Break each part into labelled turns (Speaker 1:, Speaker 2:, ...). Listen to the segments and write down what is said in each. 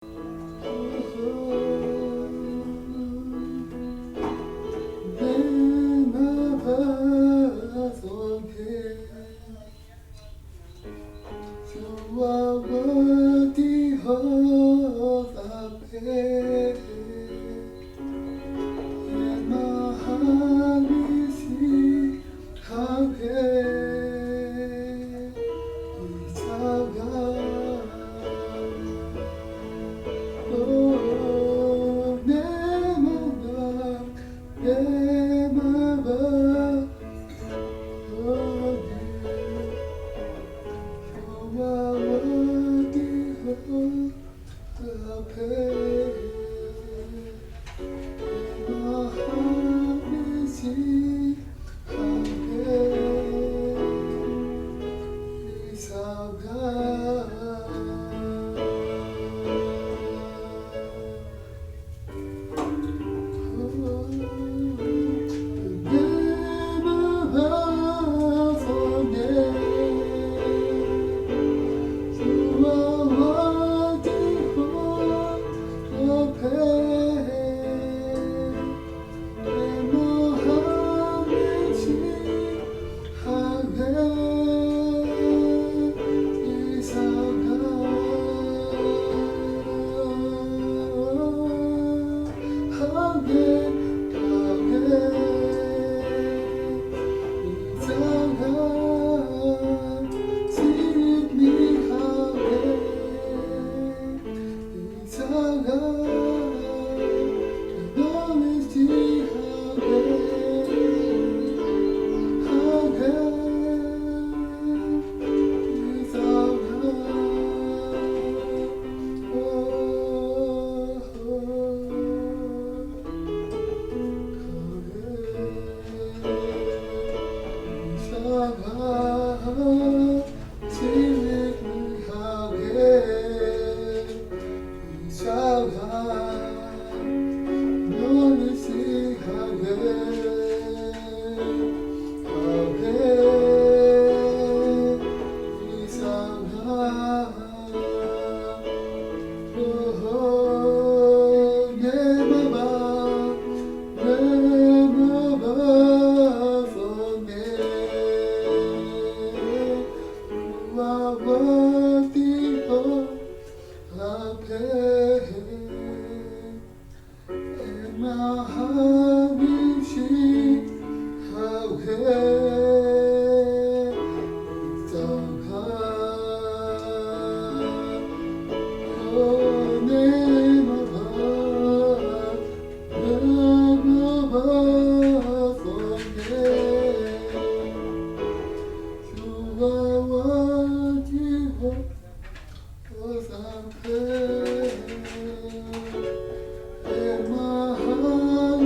Speaker 1: You are worthy of our praise, and my heart receives how great is our God. Oh, never, never, oh, you are worthy of our praise. My heart receives how great is our God. My heart will sing how great is our God. Oh, name above, forget. You are worthy of our praise. And my heart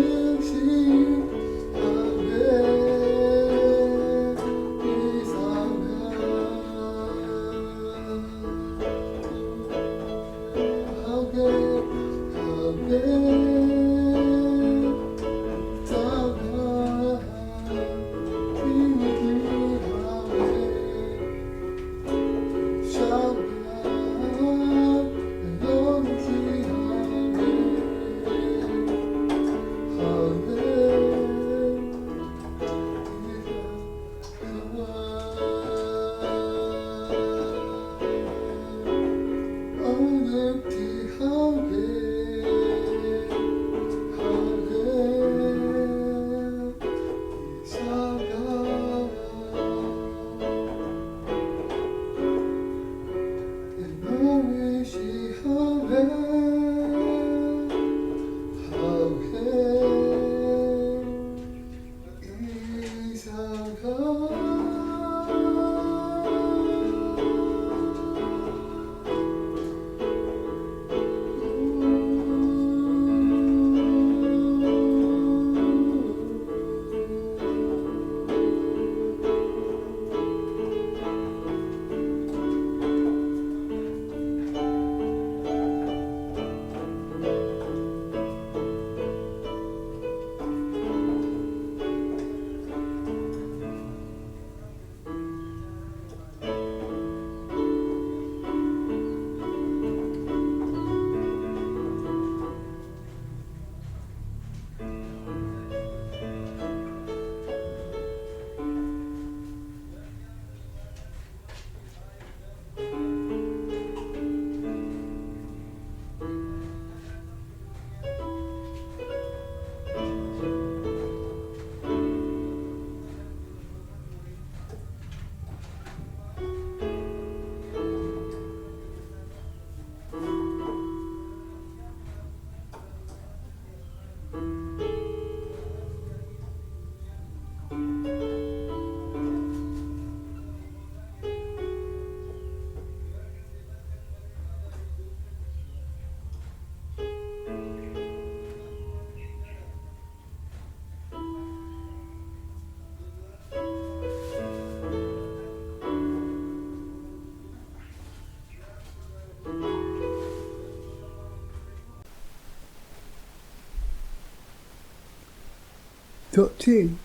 Speaker 1: doktrin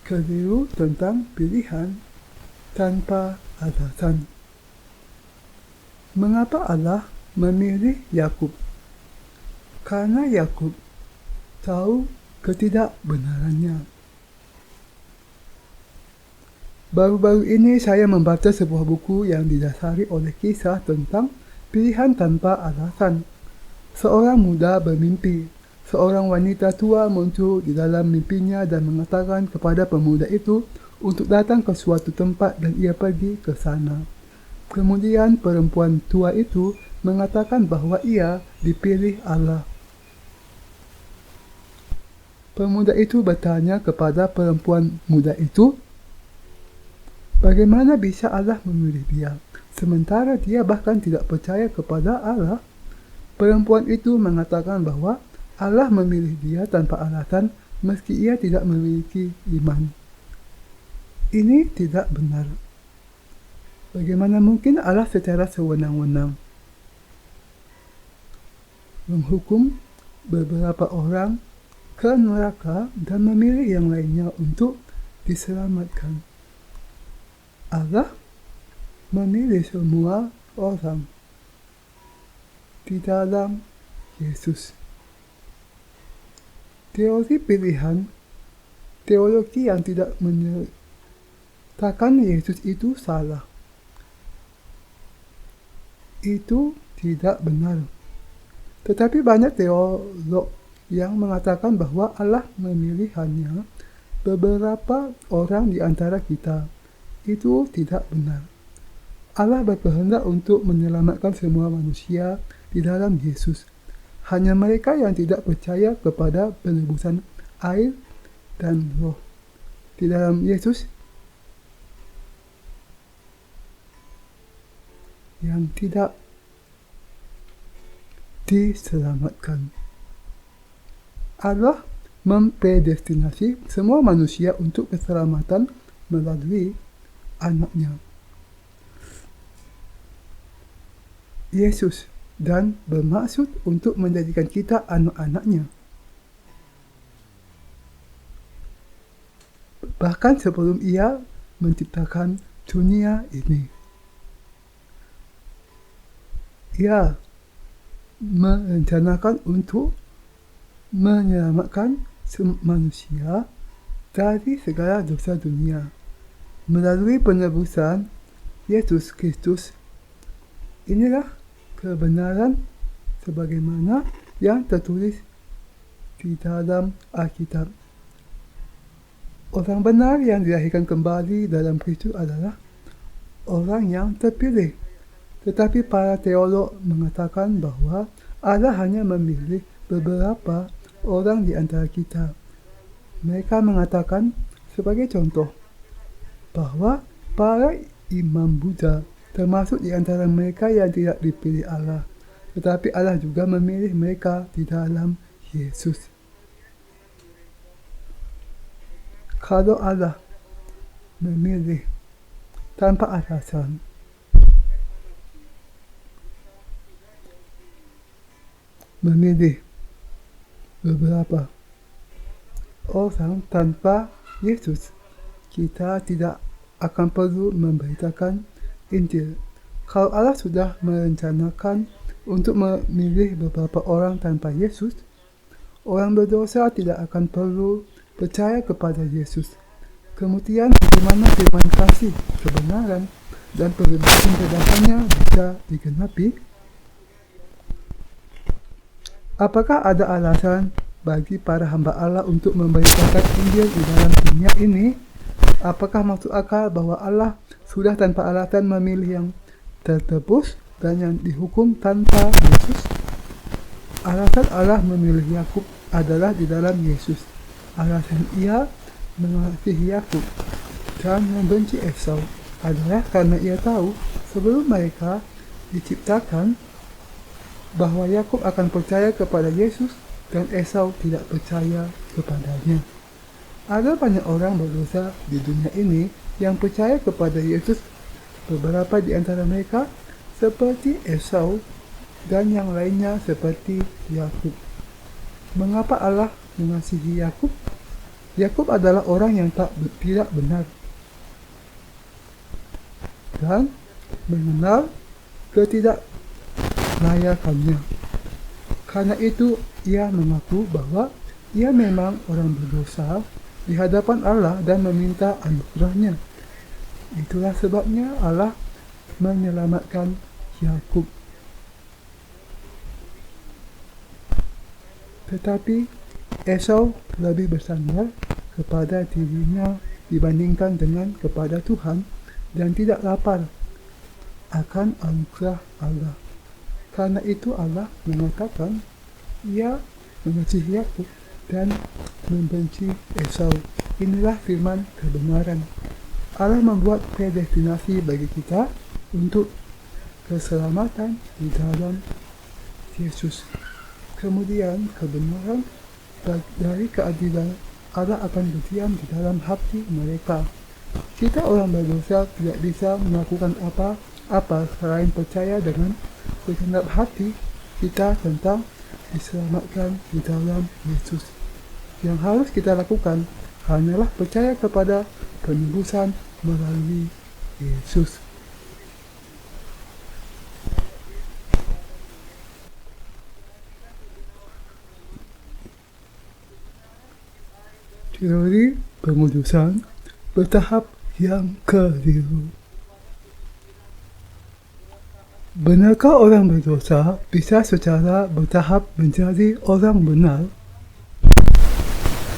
Speaker 1: keliru tentang pilihan tanpa alasan. Mengapa Allah memilih Yakub? Karena Yakub tahu ketidakbenarannya. Baru-baru ini saya membaca sebuah buku yang didasari oleh kisah tentang pilihan tanpa alasan. Seorang muda bermimpi. Seorang wanita tua muncul di dalam mimpinya dan mengatakan kepada pemuda itu untuk datang ke suatu tempat dan ia pergi ke sana. Kemudian perempuan tua itu mengatakan bahwa ia dipilih Allah. Pemuda itu bertanya kepada perempuan muda itu, bagaimana bisa Allah memilih dia, sementara dia bahkan tidak percaya kepada Allah? Perempuan itu mengatakan bahwa Allah memilih dia tanpa alasan meski ia tidak memiliki iman. Ini tidak benar. Bagaimana mungkin Allah secara sewenang-wenang menghukum beberapa orang ke neraka dan memilih yang lainnya untuk diselamatkan? Allah memilih semua orang di dalam Yesus. Teori pilihan, teologi yang tidak menyertakan Yesus itu salah. Itu tidak benar. Tetapi banyak teolog yang mengatakan bahwa Allah memilih hanya beberapa orang di antara kita. Itu tidak benar. Allah berkehendak untuk menyelamatkan semua manusia di dalam Yesus. Hanya mereka yang tidak percaya kepada penebusan air dan roh di dalam Yesus yang tidak diselamatkan. Allah mempredestinasi semua manusia untuk keselamatan melalui anaknya, Yesus, dan bermaksud untuk menjadikan kita anak-anaknya. Bahkan sebelum ia menciptakan dunia ini, ia merencanakan untuk menyelamatkan manusia dari segala dosa dunia melalui penebusan Yesus Kristus. Inilah kebenaran sebagaimana yang tertulis di dalam Alkitab. Orang benar yang dilahirkan kembali dalam Kristus adalah orang yang terpilih. Tetapi para teolog mengatakan bahwa Allah hanya memilih beberapa orang di antara kita. Mereka mengatakan, sebagai contoh, bahwa para imam Buddha termasuk di antara mereka yang tidak dipilih Allah, tetapi Allah juga memilih mereka di dalam Yesus. Kalau Allah memilih tanpa alasan, memilih beberapa orang tanpa Yesus, kita tidak akan perlu memberitakan Injil. Kalau Allah sudah merencanakan untuk memilih beberapa orang tanpa Yesus, orang berdosa tidak akan perlu percaya kepada Yesus. Kemudian bagaimana firman kasih, kebenaran, dan perbedaannya bisa digenapi? Apakah ada alasan bagi para hamba Allah untuk memberitakan Injil di dalam dunia ini? Apakah masuk akal bahwa Allah sudah tanpa alasan memilih yang tertebus dan yang dihukum tanpa Yesus? Alasan Allah memilih Yakub adalah di dalam Yesus. Alasan ia mengasihi Yakub dan membenci Esau adalah karena ia tahu sebelum mereka diciptakan bahwa Yakub akan percaya kepada Yesus dan Esau tidak percaya kepadanya. Ada banyak orang berdosa di dunia ini yang percaya kepada Yesus. Beberapa di antara mereka seperti Esau dan yang lainnya seperti Yakub. Mengapa Allah mengasihi Yakub? Yakub adalah orang yang tidak benar dan mengenal ketidaklayakannya. Karena itu, ia mengaku bahwa ia memang orang berdosa di hadapan Allah dan meminta anugerahnya. Itulah sebabnya Allah menyelamatkan Yakub. Tetapi Esau lebih bersandar kepada dirinya dibandingkan dengan kepada Tuhan dan tidak lapar akan anugerah Allah. Karena itu Allah mengatakan ia mengasihi Yakub dan membenci Esau. Inilah firman kebenaran. Allah membuat predestinasi bagi kita untuk keselamatan di dalam Yesus. Kemudian kebenaran dari keadilan Allah akan berdiam di dalam hati mereka. Kita orang berdosa tidak bisa melakukan apa-apa selain percaya dengan segenap hati kita tentang diselamatkan di dalam Yesus. Yang harus kita lakukan hanyalah percaya kepada penebusan melalui Yesus. Teori pengudusan bertahap yang keliru. Benarkah orang berdosa bisa secara bertahap menjadi orang benar?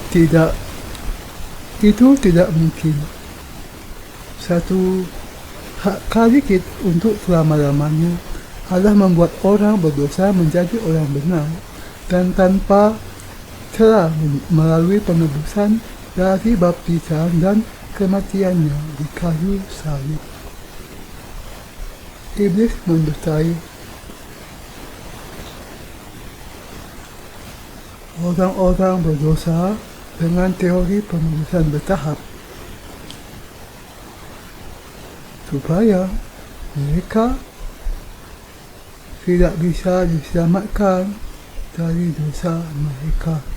Speaker 1: Tidak. Itu tidak mungkin. Satu kali untuk selama-lamanya Allah membuat orang berdosa menjadi orang benar dan tanpa celah melalui penebusan dari baptisan dan kematiannya di kayu salib. Iblis mendustai orang-orang berdosa dengan teori penebusan bertahap supaya mereka tidak bisa diselamatkan dari dosa mereka.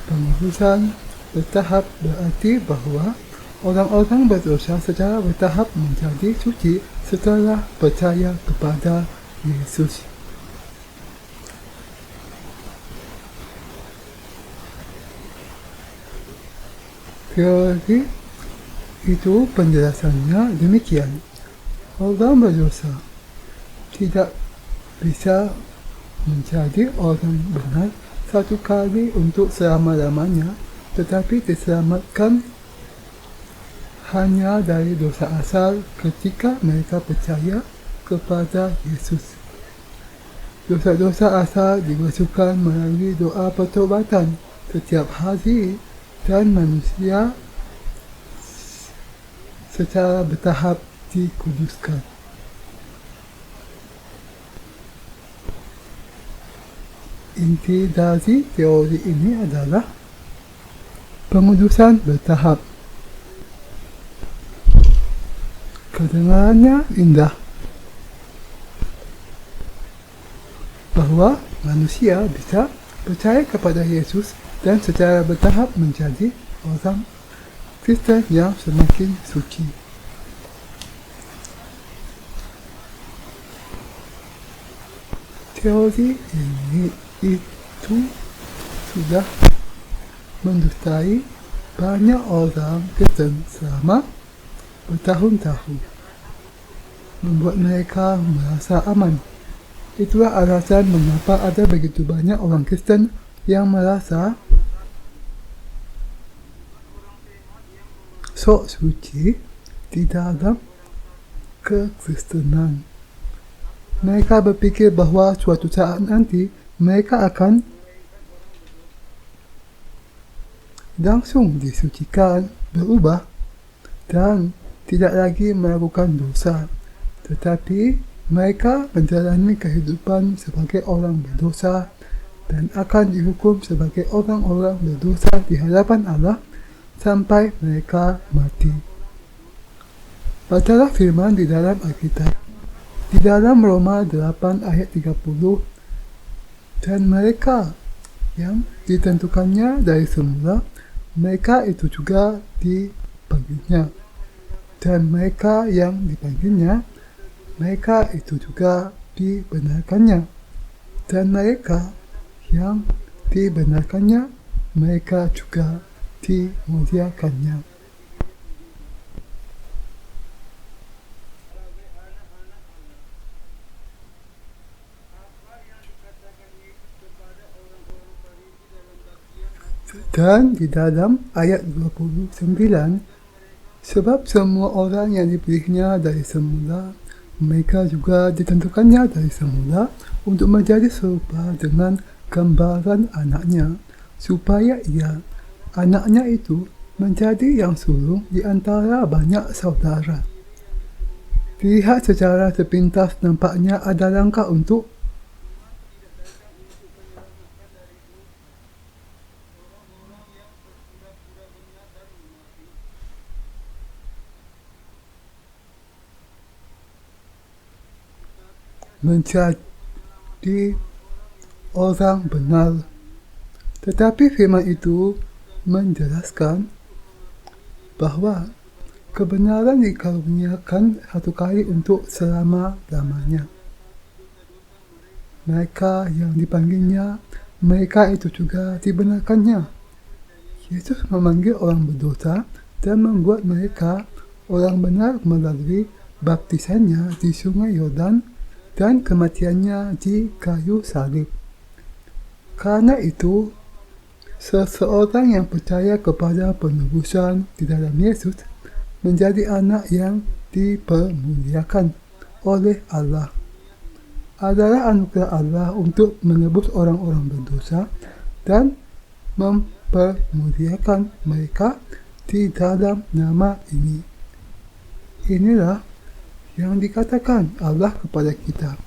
Speaker 1: Penebusan bertahap berarti bahwa orang-orang berdosa secara bertahap menjadi suci setelah percaya kepada Yesus. Teori itu penjelasannya demikian. Orang berdosa tidak bisa menjadi orang benar satu kali untuk selama-lamanya, tetapi diselamatkan hanya dari dosa asal ketika mereka percaya kepada Yesus. Dosa-dosa asal dibasuhkan melalui doa pertobatan setiap hari dan manusia secara bertahap dikuduskan. Inti dari teori ini adalah pengudusan bertahap. Kedengarannya indah bahwa manusia bisa percaya kepada Yesus dan secara bertahap menjadi orang Kristen yang semakin suci. Teori ini itu sudah mendustai banyak orang Kristen selama bertahun-tahun, membuat mereka merasa aman. Itulah alasan mengapa ada begitu banyak orang Kristen yang merasa sok suci di dalam kekristenan. Mereka berpikir bahwa suatu saat nanti mereka akan langsung disucikan, berubah, dan tidak lagi melakukan dosa. Tetapi mereka menjalani kehidupan sebagai orang berdosa dan akan dihukum sebagai orang-orang berdosa di hadapan Allah sampai mereka mati. Bacalah firman di dalam Alkitab. Di dalam Roma 8 ayat 30, dan mereka yang ditentukannya dari semula, mereka itu juga dipanggilnya. Dan mereka yang dipanggilnya, mereka itu juga dibenarkannya. Dan mereka yang dibenarkannya, mereka juga dimuliakannya. Dan di dalam ayat 29, sebab semua orang yang dipilihnya dari semula, mereka juga ditentukannya dari semula untuk menjadi serupa dengan gambaran anaknya, supaya ia, anaknya itu, menjadi yang sulung di antara banyak saudara. Dilihat secara sepintas nampaknya ada langkah untuk menjadi orang benar. Tetapi firman itu menjelaskan bahwa kebenaran dikaruniakan satu kali untuk selama-lamanya. Mereka yang dipanggilnya, mereka itu juga dibenarkannya. Yesus memanggil orang berdosa dan membuat mereka orang benar melalui baptisannya di Sungai Yordan dan kematiannya di kayu salib. Karena itu, seseorang yang percaya kepada penebusan di dalam Yesus menjadi anak yang dipermuliakan oleh Allah. Adalah anugerah Allah untuk menebus orang-orang berdosa dan mempermuliakan mereka di dalam nama ini. Inilah yang dikatakan Allah kepada kita.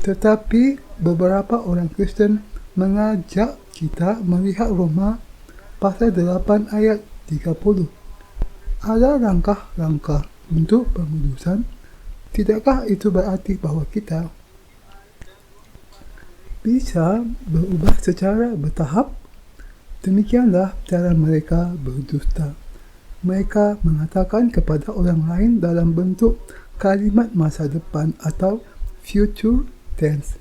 Speaker 1: Tetapi beberapa orang Kristen mengajak kita melihat Roma pasal 8 ayat 30. Ada langkah-langkah untuk pengudusan. Tidakkah itu berarti bahwa kita bisa berubah secara bertahap? Demikianlah cara mereka berdusta. Mereka mengatakan kepada orang lain dalam bentuk kalimat masa depan atau future tense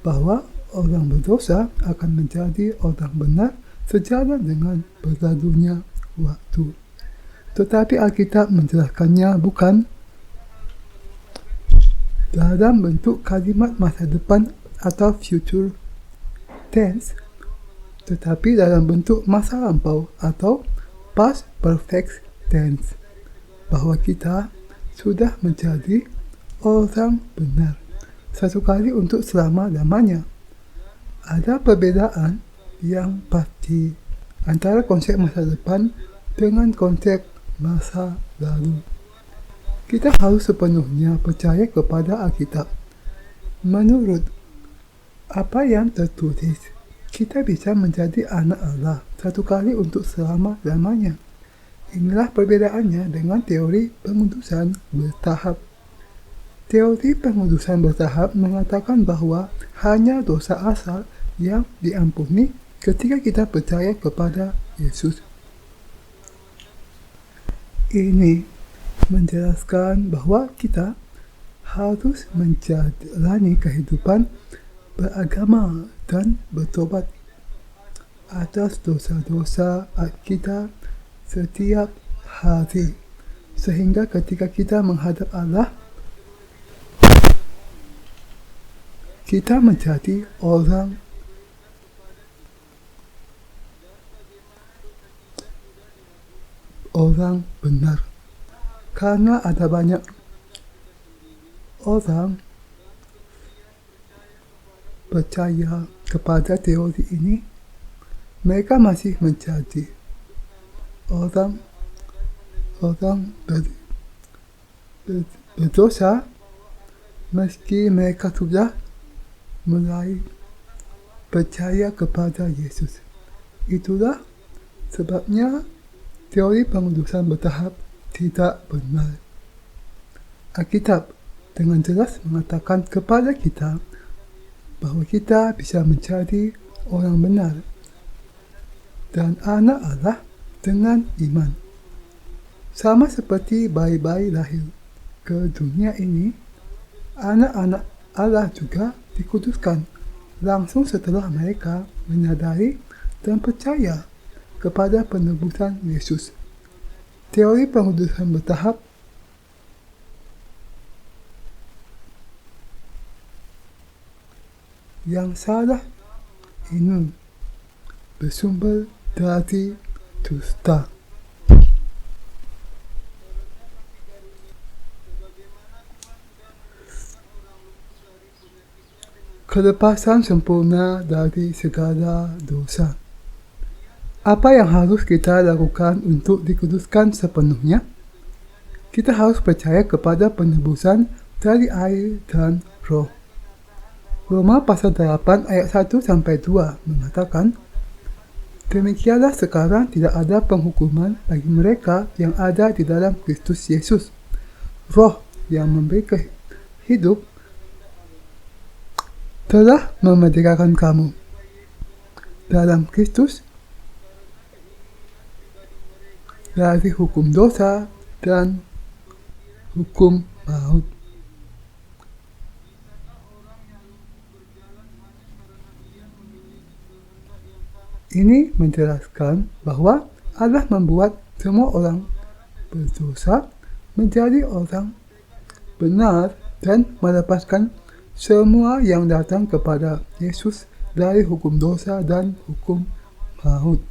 Speaker 1: bahwa orang berdosa akan menjadi orang benar sejalan dengan berlalunya waktu. Tetapi Alkitab menjelaskannya bukan dalam bentuk kalimat masa depan atau future tense, tetapi dalam bentuk masa lampau atau past perfect tense, bahwa kita sudah menjadi orang benar satu kali untuk selama-lamanya. Ada perbedaan yang pasti antara konsep masa depan dengan konsep masa lalu. Kita harus sepenuhnya percaya kepada Alkitab. Menurut apa yang tertulis, kita bisa menjadi anak Allah satu kali untuk selama-lamanya. Inilah perbedaannya dengan teori pengudusan bertahap. Teori pengudusan bertahap mengatakan bahwa hanya dosa asal yang diampuni ketika kita percaya kepada Yesus. Ini menjelaskan bahwa kita harus menjalani kehidupan beragama dan bertobat atas dosa-dosa kita setiap hari, sehingga ketika kita menghadap Allah, kita menjadi orang benar. Karena ada banyak orang percaya kepada teori ini, mereka masih menjadi orang berdosa meski mereka sudah mulai percaya kepada Yesus. Itulah sebabnya teori pengudusan bertahap tidak benar. Alkitab dengan jelas mengatakan kepada kita bahwa kita bisa menjadi orang benar dan anak Allah dengan iman. Sama seperti bayi-bayi lahir ke dunia ini, anak-anak Allah juga dikuduskan langsung setelah mereka menyadari dan percaya kepada penebusan Yesus. Teori pengudusan bertahap yang salah ini bersumber dari dusta. Kelepasan sempurna dari segala dosa. Apa yang harus kita lakukan untuk dikuduskan sepenuhnya? Kita harus percaya kepada penebusan dari air dan roh. Roma pasal 8 ayat 1-2 mengatakan, demikianlah sekarang tidak ada penghukuman bagi mereka yang ada di dalam Kristus Yesus. Roh yang memberi hidup telah memerdekakan kamu dalam Kristus dari hukum dosa dan hukum maut. Ini menjelaskan bahwa Allah membuat semua orang berdosa menjadi orang benar dan melepaskan semua yang datang kepada Yesus dari hukum dosa dan hukum maut.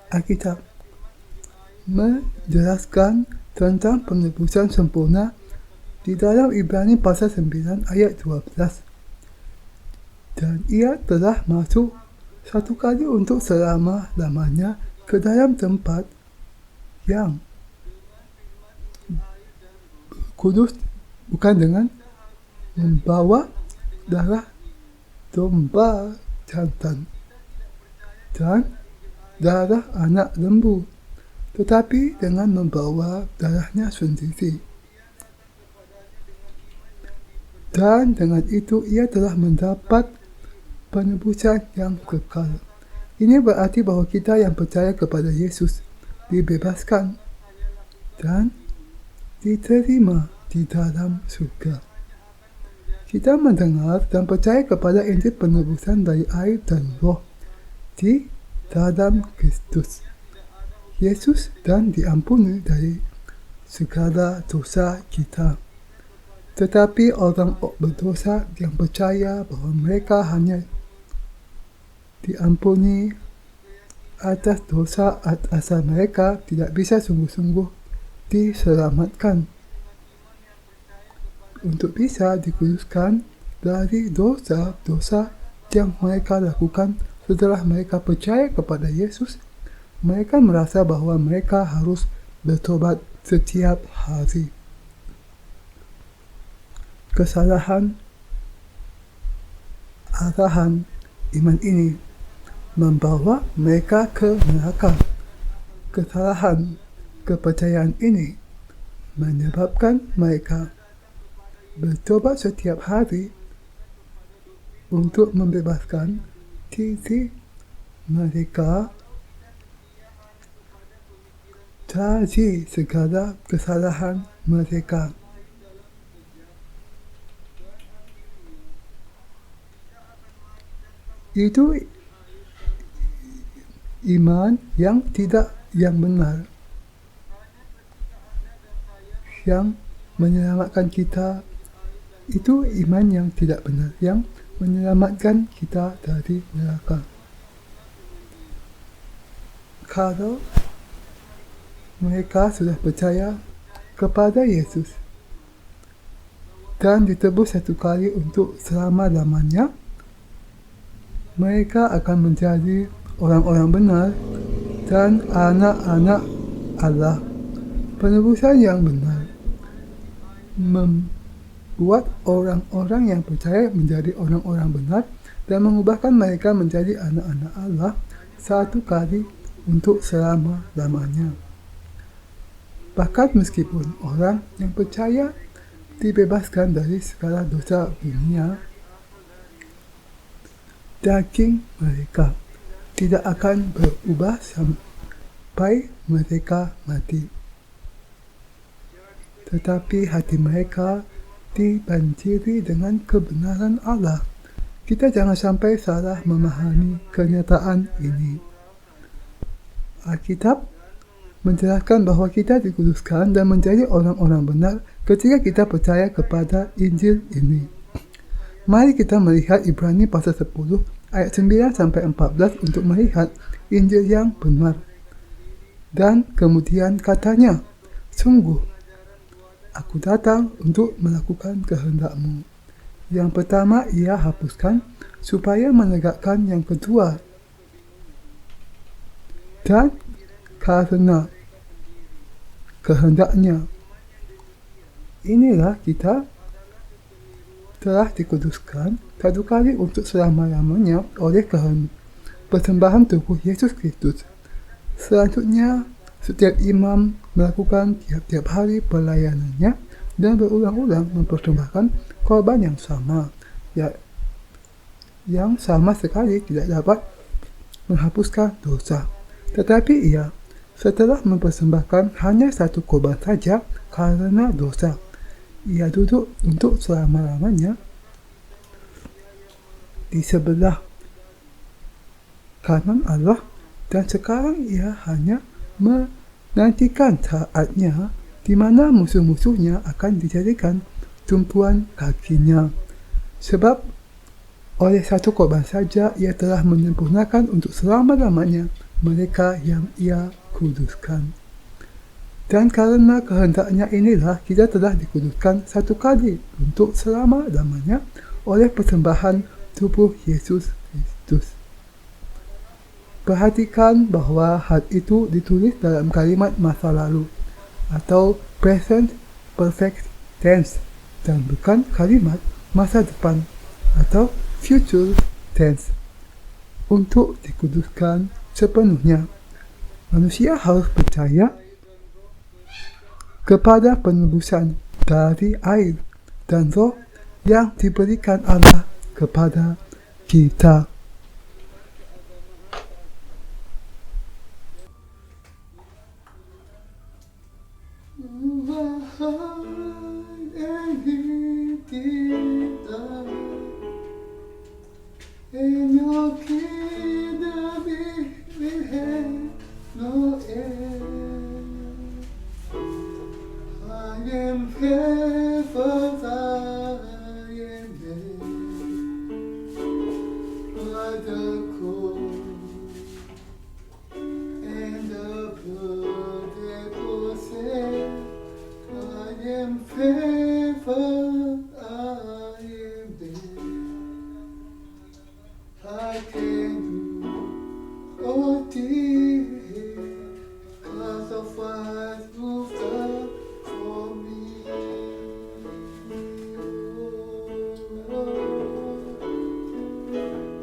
Speaker 1: Alkitab menjelaskan tentang penebusan sempurna di dalam Ibrani pasal 9 ayat 12. Dan ia telah masuk satu kali untuk selama-lamanya ke dalam tempat yang kudus, bukan dengan membawa darah domba jantan dan darah anak lembu, tetapi dengan membawa darahnya sendiri. Dan dengan itu ia telah mendapat penebusan yang kekal. Ini berarti bahwa kita yang percaya kepada Yesus dibebaskan dan diterima di dalam surga. Kita mendengar dan percaya kepada Injil penebusan dari air dan roh di dalam Kristus Yesus dan diampuni dari segala dosa kita. Tetapi orang berdosa yang percaya bahwa mereka hanya diampuni atas dosa asal mereka tidak bisa sungguh-sungguh diselamatkan. Untuk bisa dikuduskan dari dosa-dosa yang mereka lakukan setelah mereka percaya kepada Yesus, mereka merasa bahwa mereka harus bertobat setiap hari. Kesalahan arahan iman ini membawa mereka ke neraka. Kesalahan kepercayaan ini menyebabkan mereka bertobat setiap hari untuk membebaskan diri mereka dari segala kesalahan mereka. Itu iman yang benar, yang menyelamatkan kita. Itu iman yang tidak benar, yang menyelamatkan kita dari neraka. Kalau mereka sudah percaya kepada Yesus dan ditebus satu kali untuk selama-lamanya, mereka akan menjadi orang-orang benar dan anak-anak Allah. Penebusan yang benar membuat orang-orang yang percaya menjadi orang-orang benar dan mengubahkan mereka menjadi anak-anak Allah satu kali untuk selama-lamanya. Bahkan meskipun orang yang percaya dibebaskan dari segala dosa dunia, daging mereka tidak akan berubah sampai mereka mati. Tetapi hati mereka dibanjiri dengan kebenaran Allah. Kita jangan sampai salah memahami kenyataan ini. Alkitab menjelaskan bahwa kita dikuduskan dan menjadi orang-orang benar ketika kita percaya kepada Injil ini. Mari kita melihat Ibrani pasal 10 ayat 9-14 untuk melihat Injil yang benar. Dan kemudian katanya, sungguh, aku datang untuk melakukan kehendak-Mu. Yang pertama ia hapuskan supaya menegakkan yang kedua. Dan karena kehendaknya, inilah kita telah dikuduskan satu kali untuk selama-lamanya oleh persembahan tubuh Yesus Kristus. Selanjutnya, setiap imam melakukan tiap-tiap hari pelayanannya dan berulang-ulang mempersembahkan korban yang sama, yang sama sekali tidak dapat menghapuskan dosa. Tetapi ia, setelah mempersembahkan hanya satu korban saja karena dosa, ia duduk untuk selama-lamanya di sebelah kanan Allah, dan sekarang ia hanya menantikan saatnya di mana musuh-musuhnya akan dijadikan tumpuan kakinya. Sebab oleh satu korban saja ia telah menyempurnakan untuk selama-lamanya mereka yang ia kuduskan. Dan karena kehendaknya inilah kita telah dikuduskan satu kali untuk selama-lamanya oleh persembahan tubuh Yesus Kristus. Perhatikan bahwa hal itu ditulis dalam kalimat masa lalu atau present perfect tense dan bukan kalimat masa depan atau future tense. Untuk dikuduskan sepenuhnya, manusia harus percaya kepada penebusan dari air dan roh yang diberikan Allah kepada kita. In your kingdom we have no end. I am faithful, I am dead. By the cross and the blood that was shed, I am faithful, I am dead. I can do all things because of what you've done for me.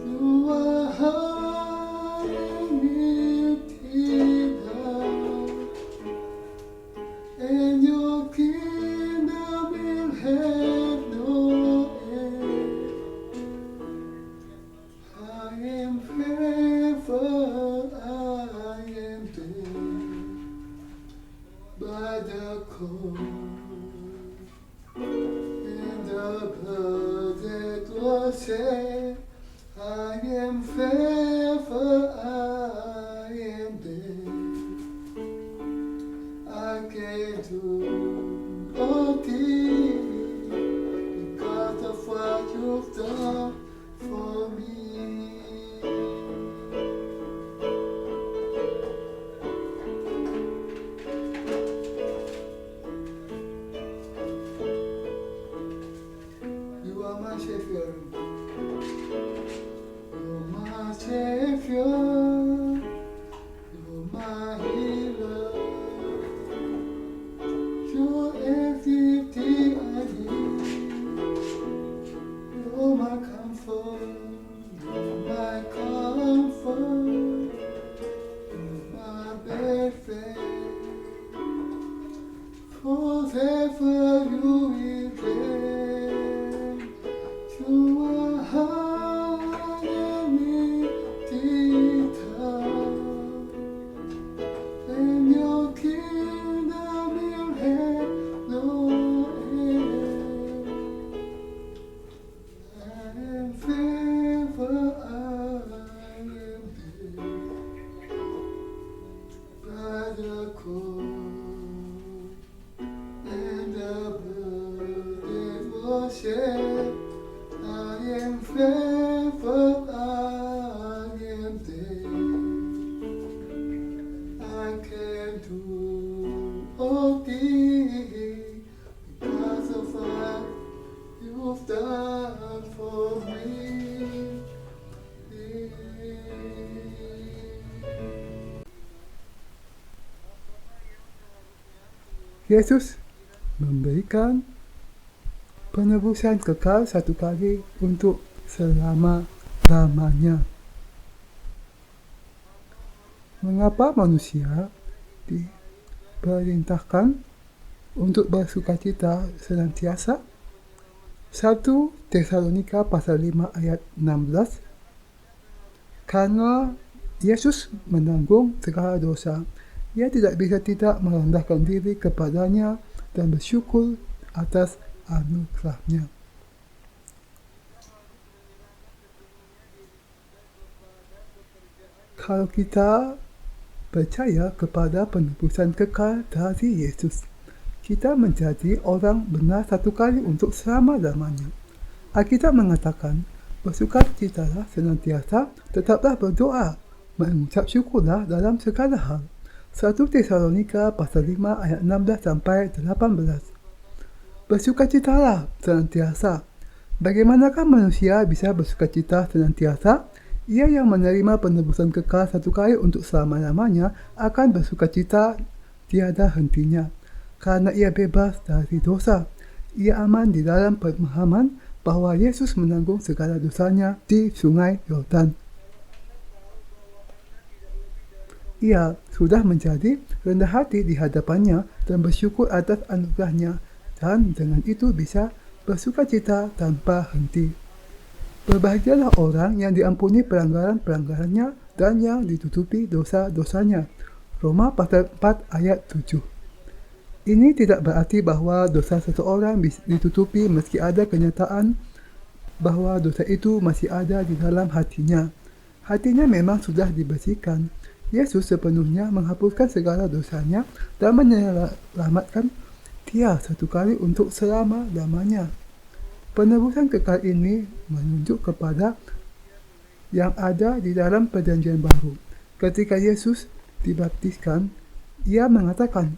Speaker 1: You are high and lifted up, and your kingdom will have no end. I am faithful, I am dead by the cross and the blood that was shed. I am faithful, I am dead. I can do all things because of what you've done for me. You are my Savior. You're my Savior. You're my healer. You're everything I need. You're my comfort. You're my comfort. You're my best friend. Forever you will be. shed, I am never I am dead. I can do all things because of what you've done for me. Yesus memberikan penebusan kekal satu kali untuk selama-lamanya. Mengapa manusia diperintahkan untuk bersukacita senantiasa? 1 Tesalonika pasal 5 ayat 16. Karena Yesus menanggung segala dosa, ia tidak bisa tidak merendahkan diri kepadanya dan bersyukur atas anugerahnya. Kalau kita percaya kepada penebusan kekal dari Yesus, kita menjadi orang benar satu kali untuk selama-lamanya. Alkitab mengatakan, bersukacitalah senantiasa, tetaplah berdoa, mengucap syukurlah dalam segala hal. 1 Tesalonika pasal 5 ayat 16 sampai 18. Bersukacitalah senantiasa. Bagaimanakah manusia bisa bersukacita senantiasa? Ia yang menerima penebusan kekal satu kali untuk selama-lamanya akan bersukacita tiada hentinya. Karena ia bebas dari dosa. Ia aman di dalam pemahaman bahwa Yesus menanggung segala dosanya di sungai Yordan. Ia sudah menjadi rendah hati di hadapannya dan bersyukur atas anugerahnya, dan dengan itu bisa bersukacita tanpa henti. Berbahagialah orang yang diampuni pelanggaran-pelanggarannya dan yang ditutupi dosa-dosanya. Roma pasal 4 ayat 7. Ini tidak berarti bahwa dosa seseorang ditutupi meski ada kenyataan bahwa dosa itu masih ada di dalam hatinya. Hatinya memang sudah dibersihkan. Yesus sepenuhnya menghapuskan segala dosanya dan menyelamatkan dia satu kali untuk selama-lamanya. Penebusan kekal ini menunjuk kepada yang ada di dalam perjanjian baru. Ketika Yesus dibaptiskan, ia mengatakan,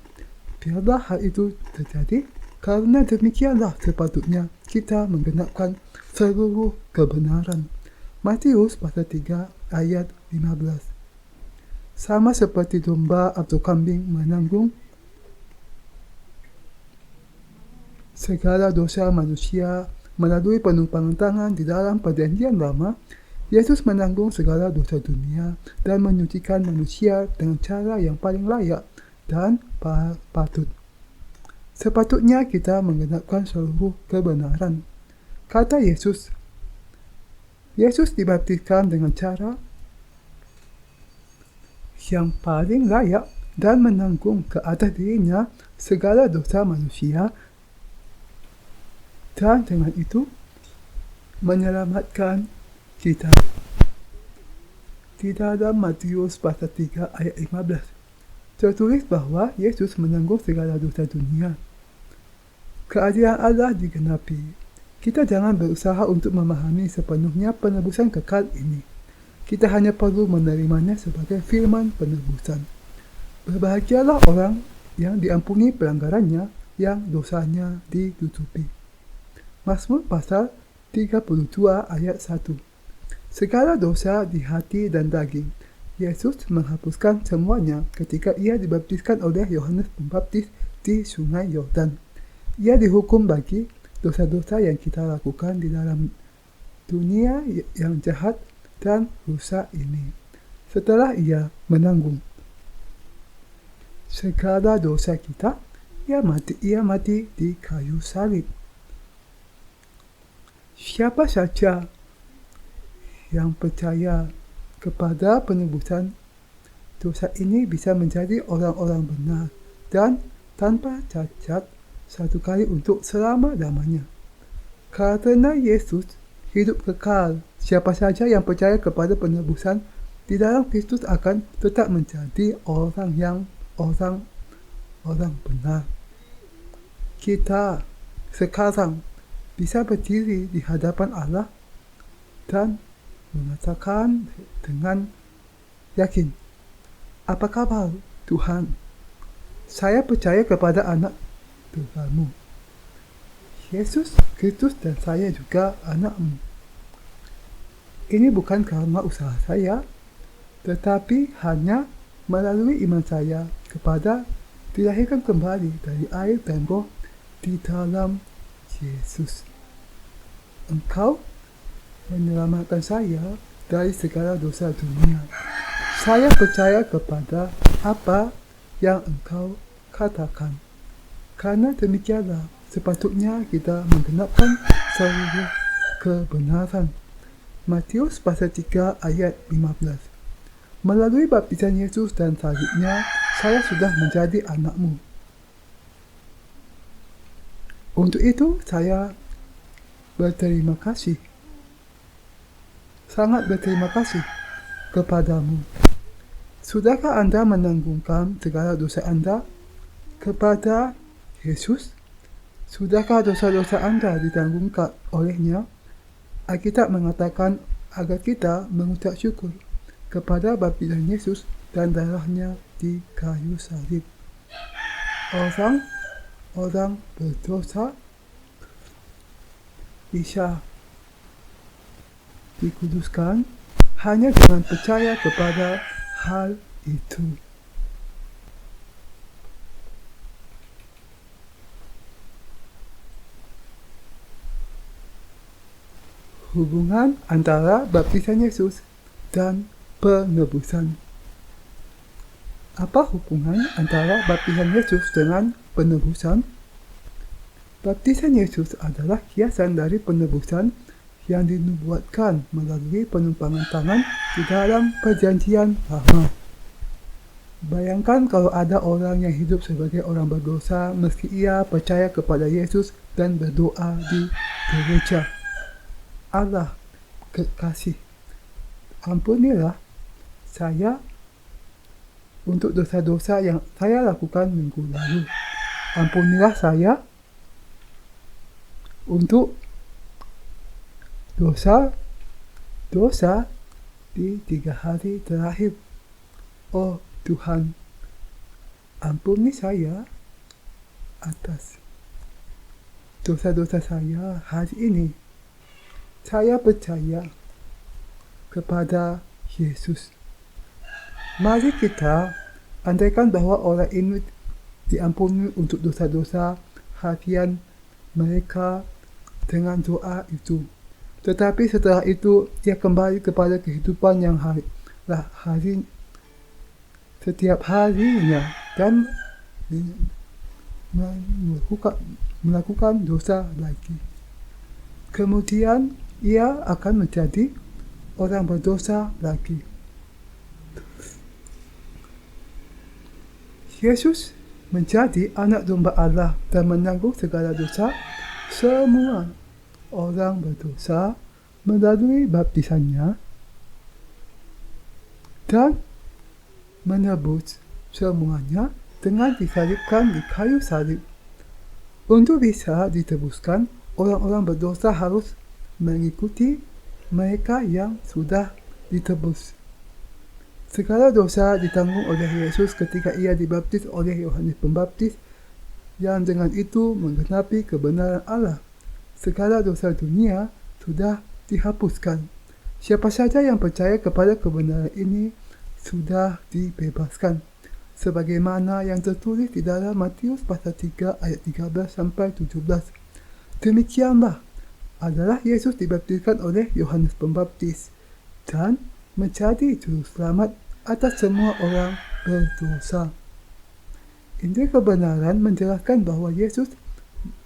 Speaker 1: biarlah hal itu terjadi, karena demikianlah sepatutnya kita menggenapkan seluruh kebenaran. Matius pasal 3 ayat 15. Sama seperti domba atau kambing menanggung segala dosa manusia melalui penumpangan tangan di dalam perjanjian lama, Yesus menanggung segala dosa dunia dan menyucikan manusia dengan cara yang paling layak dan patut. Sepatutnya kita menggenapkan seluruh kebenaran. Kata Yesus dibaptiskan dengan cara yang paling layak dan menanggung ke atas dirinya segala dosa manusia, dan dengan itu menyelamatkan kita. Di dalam Matius pasal 3 ayat 15 tertulis bahwa Yesus menanggung segala dosa dunia. Keadilan Allah digenapi. Kita jangan berusaha untuk memahami sepenuhnya penebusan kekal ini. Kita hanya perlu menerimanya sebagai firman penebusan. Berbahagialah orang yang diampuni pelanggarannya, yang dosanya ditutupi. Mazmur pasal 32 ayat 1. Segala dosa di hati dan daging, Yesus menghapuskan semuanya ketika ia dibaptiskan oleh Yohanes Pembaptis di sungai Yordan. Ia dihukum bagi dosa-dosa yang kita lakukan di dalam dunia yang jahat dan rusak ini. Setelah ia menanggung segala dosa kita, ia mati di kayu salib. Siapa saja yang percaya kepada penebusan dosa ini bisa menjadi orang-orang benar dan tanpa cacat satu kali untuk selama-lamanya. Karena Yesus hidup kekal, siapa saja yang percaya kepada penebusan di dalam Kristus akan tetap menjadi orang benar. Kita sekarang bisa berdiri di hadapan Allah dan mengatakan dengan yakin, "Apa kabar, Tuhan? Saya percaya kepada anak Tuhanmu, Yesus Kristus, dan saya juga anakmu. Ini bukan karena usaha saya, tetapi hanya melalui iman saya kepada dilahirkan kembali dari air dan roh di dalam Yesus. Engkau menyelamatkan saya dari segala dosa dunia. Saya percaya kepada apa yang engkau katakan. Karena demikianlah sepatutnya kita menggenapkan seluruh kebenaran." Matius pasal 3 ayat 15. Melalui baptisan Yesus dan salibnya, saya sudah menjadi anakmu. Untuk itu, saya berterima kasih. Sangat berterima kasih kepadamu. Sudahkah Anda menanggungkan segala dosa Anda kepada Yesus? Sudahkah dosa-dosa Anda ditanggungkan olehnya? Alkitab mengatakan agar kita mengucap syukur kepada baptisan Yesus dan darahnya di kayu salib. Orang berdosa bisa dikuduskan hanya dengan percaya kepada hal itu. Hubungan antara baptisan Yesus dan penebusan. Apa hubungan antara baptisan Yesus dengan penebusan? Baptisan Yesus adalah kiasan dari penebusan yang dinubuatkan melalui penumpangan tangan di dalam perjanjian lama. Bayangkan kalau ada orang yang hidup sebagai orang berdosa meski ia percaya kepada Yesus dan berdoa di gereja. Allah kekasih, ampunilah saya untuk dosa-dosa yang saya lakukan minggu lalu. Ampunilah saya untuk dosa di 3 hari terakhir. Oh Tuhan, ampuni saya atas dosa-dosa saya hari ini. Saya percaya kepada Yesus. Mari kita andaikan bahwa orang ini diampuni untuk dosa-dosa harian mereka dengan doa itu. Tetapi setelah itu, ia kembali kepada kehidupan yang setiap harinya dan melakukan dosa lagi. Kemudian ia akan menjadi orang berdosa lagi. Yesus menjadi anak domba Allah dan menanggung segala dosa semua orang berdosa melalui baptisannya dan menebus semuanya dengan disalibkan di kayu salib. Untuk bisa ditebuskan, orang-orang berdosa harus mengikuti mereka yang sudah ditebus. Segala dosa ditanggung oleh Yesus ketika ia dibaptis oleh Yohanes Pembaptis, yang dengan itu menggenapi kebenaran Allah. Segala dosa dunia sudah dihapuskan. Siapa saja yang percaya kepada kebenaran ini sudah dibebaskan, sebagaimana yang tertulis di dalam Matius pasal 3 ayat 13 sampai 17. Demikianlah adalah Yesus dibaptiskan oleh Yohanes Pembaptis dan menjadi juru selamat atas semua orang berdosa. Injil kebenaran menjelaskan bahwa Yesus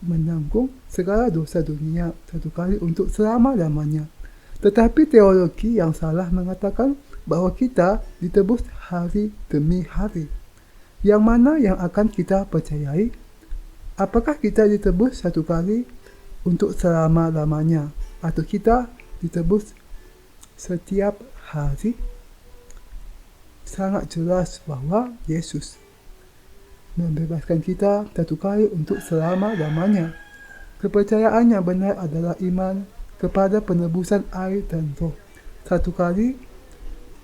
Speaker 1: menanggung segala dosa dunia satu kali untuk selama-lamanya. Tetapi teologi yang salah mengatakan bahwa kita ditebus hari demi hari. Yang mana yang akan kita percayai? Apakah kita ditebus satu kali untuk selama-lamanya, atau kita ditebus setiap hari? Sangat jelas bahwa Yesus membebaskan kita satu kali untuk selama-lamanya. Kepercayaan yang benar adalah iman kepada penebusan air dan roh, satu kali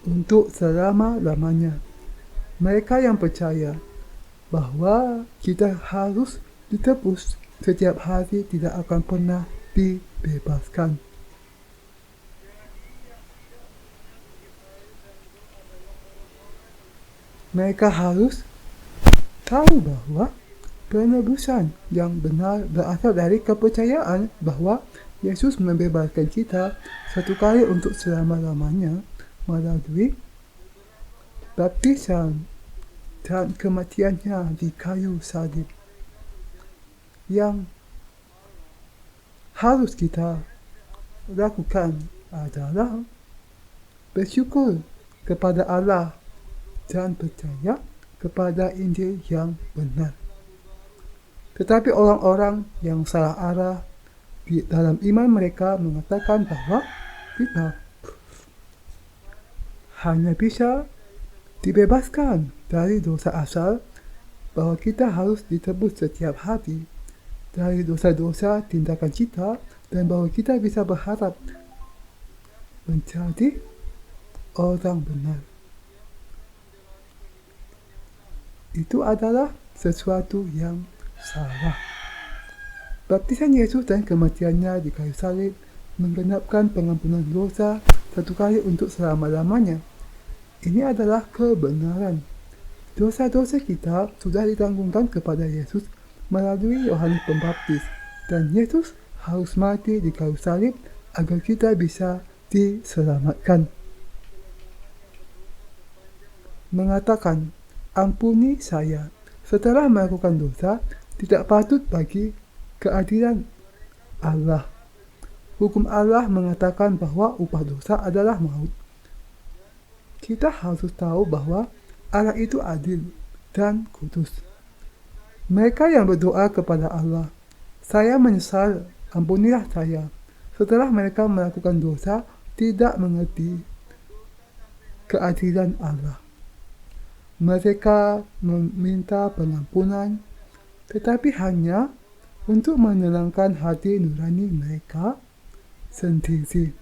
Speaker 1: untuk selama-lamanya. Mereka yang percaya bahwa kita harus ditebus setiap hari tidak akan pernah dibebaskan. Mereka harus tahu bahwa penebusan yang benar berasal dari kepercayaan bahwa Yesus membebaskan kita satu kali untuk selama-lamanya melalui baptisan dan kematiannya di kayu salib. Yang harus kita lakukan adalah bersyukur kepada Allah dan percaya kepada Injil yang benar. Tetapi orang-orang yang salah arah di dalam iman mereka mengatakan bahwa kita hanya bisa dibebaskan dari dosa asal, bahwa kita harus ditebus setiap hari dari dosa-dosa tindakan kita, dan bahwa kita bisa berharap menjadi orang benar. Itu adalah sesuatu yang salah. Baptisan Yesus dan kematiannya di kayu salib menggenapkan pengampunan dosa satu kali untuk selama-lamanya. Ini adalah kebenaran. Dosa-dosa kita sudah ditanggungkan kepada Yesus melalui Yohanes Pembaptis, dan Yesus harus mati di kayu salib agar kita bisa diselamatkan. Mengatakan, ampuni saya setelah melakukan dosa tidak patut bagi keadilan Allah. Hukum Allah mengatakan bahwa upah dosa adalah maut. Kita harus tahu bahwa Allah itu adil dan kudus. Mereka yang berdoa kepada Allah, saya menyesal, ampunilah saya, setelah mereka melakukan dosa, tidak mengerti keadilan Allah. Mereka meminta pengampunan, tetapi hanya untuk menenangkan hati nurani mereka sendiri.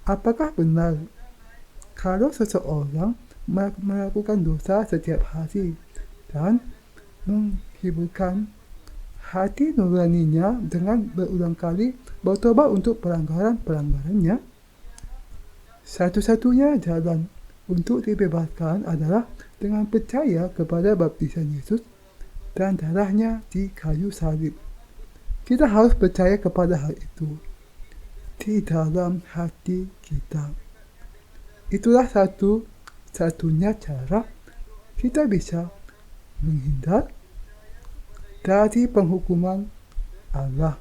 Speaker 1: Apakah benar kalau seseorang melakukan dosa setiap hari dan menghiburkan hati nuraninya dengan berulang kali bertobat untuk pelanggaran-pelanggarannya? Satu-satunya jalan untuk dibebaskan adalah dengan percaya kepada baptisan Yesus dan darahnya di kayu salib. Kita harus percaya kepada hal itu di dalam hati kita. Itulah satu-satunya cara kita bisa menghindar dari penghukuman Allah.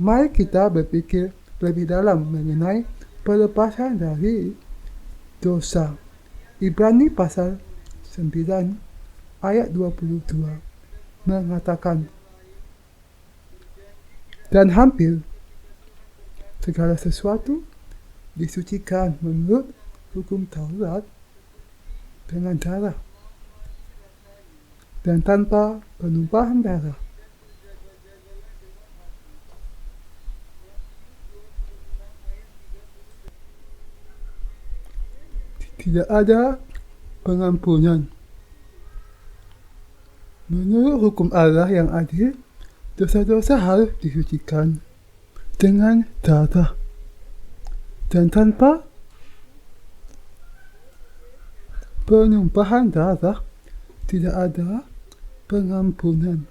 Speaker 1: Mari kita berpikir lebih dalam mengenai pelepasan dari dosa. Ibrani pasal 9 ayat 22 mengatakan, dan hampir segala sesuatu disucikan menurut hukum Taurat dengan darah dan tanpa penumpahan darah. Tidak ada pengampunan. Menurut hukum Allah yang adil, dosa-dosa harus disucikan dengan darah, dan tanpa penumpahan darah tidak ada pengampunan.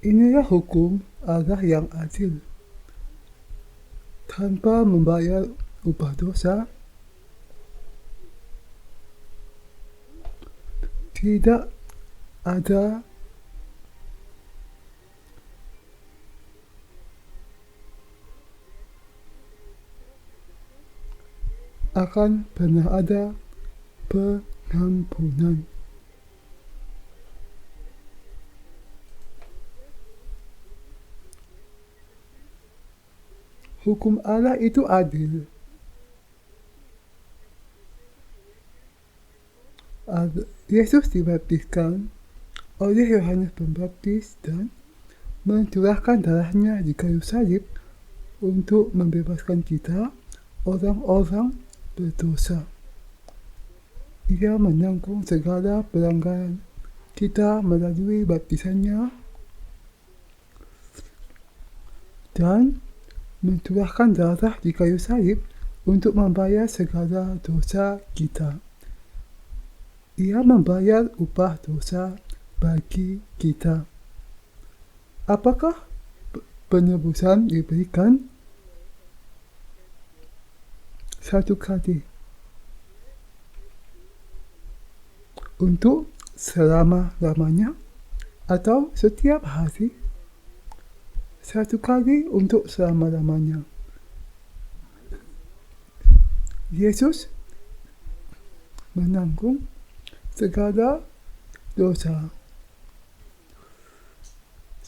Speaker 1: Inilah hukum Allah yang adil. Tanpa membayar upah dosa, tidak ada akan pernah ada pengampunan. Hukum Allah itu adil. Yesus dibaptiskan oleh Yohanes Pembaptis dan mencurahkan darahnya di kayu salib untuk membebaskan kita, orang-orang berdosa. Ia menanggung segala pelanggaran kita melalui baptisannya dan mencurahkan darah di kayu salib untuk membayar segala dosa kita. Ia membayar upah dosa bagi kita. Apakah penebusan diberikan satu kali untuk selama-lamanya atau setiap hari? Satu kali untuk selama-lamanya. Yesus menanggung segala dosa